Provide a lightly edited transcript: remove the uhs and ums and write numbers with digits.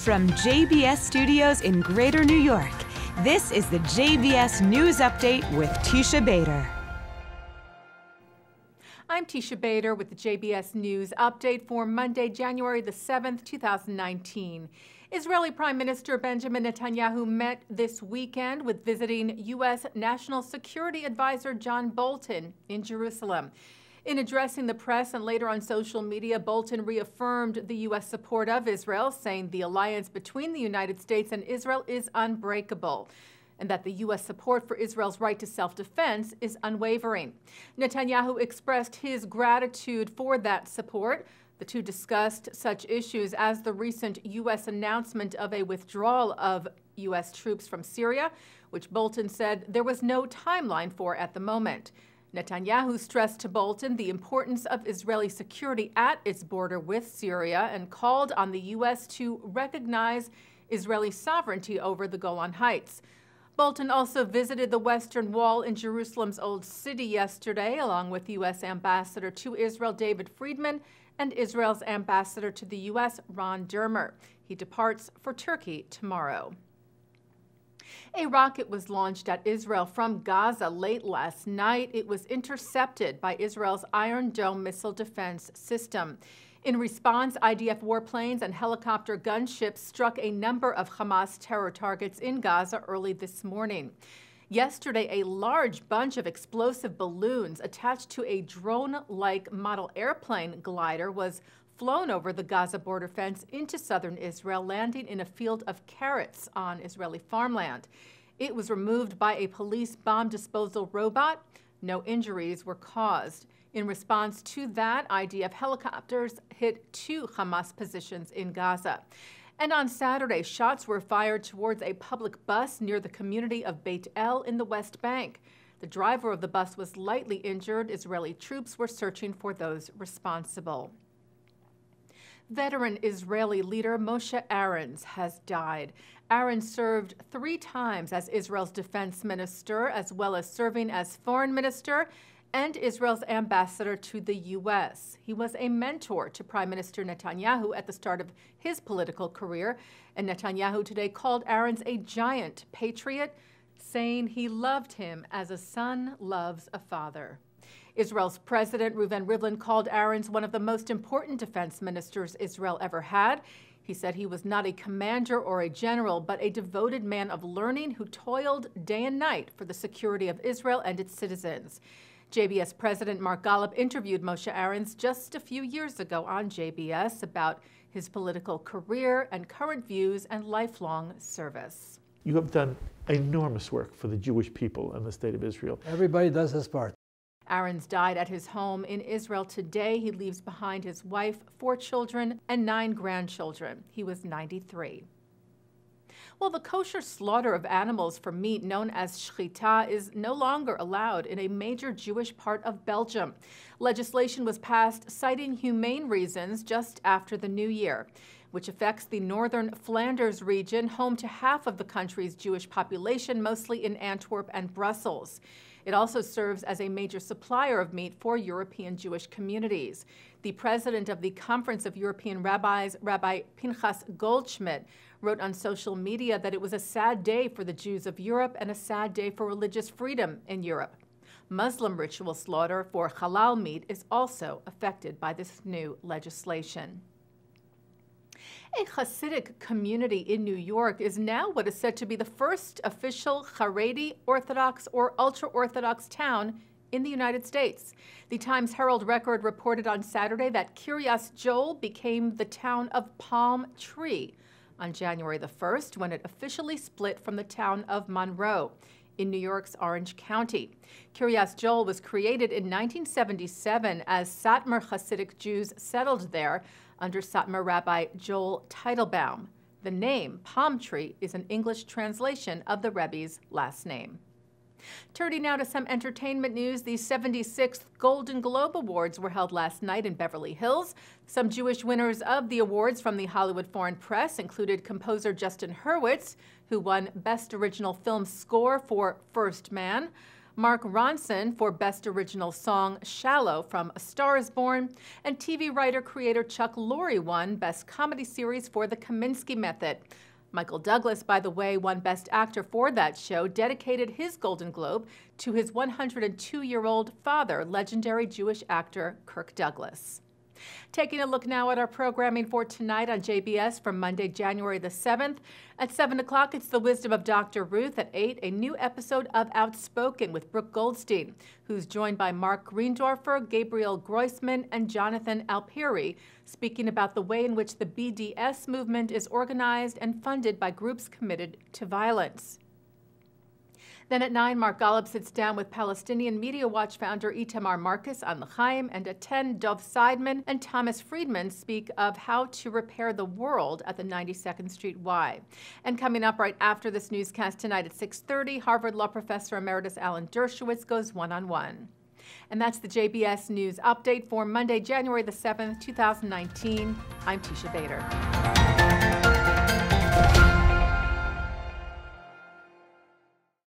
From JBS Studios in Greater New York, this is the JBS News Update with Tisha Bader. I'm Tisha Bader with the JBS News Update for Monday, January the 7th, 2019. Israeli Prime Minister Benjamin Netanyahu met this weekend with visiting U.S. National Security Advisor John Bolton in Jerusalem. In addressing the press and later on social media, Bolton reaffirmed the U.S. support of Israel, saying the alliance between the United States and Israel is unbreakable, and that the U.S. support for Israel's right to self-defense is unwavering. Netanyahu expressed his gratitude for that support. The two discussed such issues as the recent U.S. announcement of a withdrawal of U.S. troops from Syria, which Bolton said there was no timeline for at the moment. Netanyahu stressed to Bolton the importance of Israeli security at its border with Syria and called on the U.S. to recognize Israeli sovereignty over the Golan Heights. Bolton also visited the Western Wall in Jerusalem's Old City yesterday, along with U.S. Ambassador to Israel David Friedman and Israel's Ambassador to the U.S. Ron Dermer. He departs for Turkey tomorrow. A rocket was launched at Israel from Gaza late last night. It was intercepted by Israel's Iron Dome missile defense system. In response, IDF warplanes and helicopter gunships struck a number of Hamas terror targets in Gaza early this morning. Yesterday, a large bunch of explosive balloons attached to a drone-like model airplane glider was flown over the Gaza border fence into southern Israel, landing in a field of carrots on Israeli farmland. It was removed by a police bomb disposal robot. No injuries were caused. In response to that, IDF helicopters hit two Hamas positions in Gaza. And on Saturday, shots were fired towards a public bus near the community of Beit El in the West Bank. The driver of the bus was lightly injured. Israeli troops were searching for those responsible. Veteran Israeli leader Moshe Arens has died. Arens served 3 times as Israel's defense minister, as well as serving as foreign minister and Israel's ambassador to the U.S. He was a mentor to Prime Minister Netanyahu at the start of his political career, and Netanyahu today called Arens a giant patriot, saying he loved him as a son loves a father. Israel's President Reuven Rivlin called Arens one of the most important defense ministers Israel ever had. He said he was not a commander or a general, but a devoted man of learning who toiled day and night for the security of Israel and its citizens. JBS President Mark Golub interviewed Moshe Arens just a few years ago on JBS about his political career and current views and lifelong service. You have done enormous work for the Jewish people and the state of Israel. Everybody does his part. Arens died at his home in Israel today. He leaves behind his wife, 4 children, and 9 grandchildren. He was 93. Well, the kosher slaughter of animals for meat, known as shechita, is no longer allowed in a major Jewish part of Belgium. Legislation was passed citing humane reasons just after the new year, which affects the northern Flanders region, home to half of the country's Jewish population, mostly in Antwerp and Brussels. It also serves as a major supplier of meat for European Jewish communities. The president of the Conference of European Rabbis, Rabbi Pinchas Goldschmidt, wrote on social media that it was a sad day for the Jews of Europe and a sad day for religious freedom in Europe. Muslim ritual slaughter for halal meat is also affected by this new legislation. A Hasidic community in New York is now what is said to be the first official Haredi, Orthodox, or ultra-Orthodox town in the United States. The Times-Herald Record reported on Saturday that Kiryas Joel became the town of Palm Tree on January the 1st, when it officially split from the town of Monroe in New York's Orange County. Kiryas Joel was created in 1977 as Satmar Hasidic Jews settled there under Satmar Rabbi Joel Teitelbaum. The name, Palm Tree, is an English translation of the Rebbe's last name. Turning now to some entertainment news, the 76th Golden Globe Awards were held last night in Beverly Hills. Some Jewish winners of the awards from the Hollywood Foreign Press included composer Justin Hurwitz, who won Best Original Film Score for First Man. Mark Ronson for Best Original Song, Shallow from A Star is Born, and TV writer-creator Chuck Lorre won Best Comedy Series for The Kominsky Method. Michael Douglas, by the way, won Best Actor for that show, dedicated his Golden Globe to his 102-year-old father, legendary Jewish actor Kirk Douglas. Taking a look now at our programming for tonight on JBS for Monday, January the 7th. At 7 o'clock, it's The Wisdom of Dr. Ruth. At 8, a new episode of Outspoken with Brooke Goldstein, who's joined by Mark Greendorfer, Gabriel Groisman, and Jonathan Alperi, speaking about the way in which the BDS movement is organized and funded by groups committed to violence. Then at 9, Mark Golub sits down with Palestinian Media Watch founder Itamar Marcus on L'chaim, and at 10, Dov Seidman and Thomas Friedman speak of how to repair the world at the 92nd Street Y. And coming up right after this newscast tonight at 6:30, Harvard Law Professor Emeritus Alan Dershowitz goes one-on-one. And that's the JBS News Update for Monday, January the 7th, 2019. I'm Tisha Bader.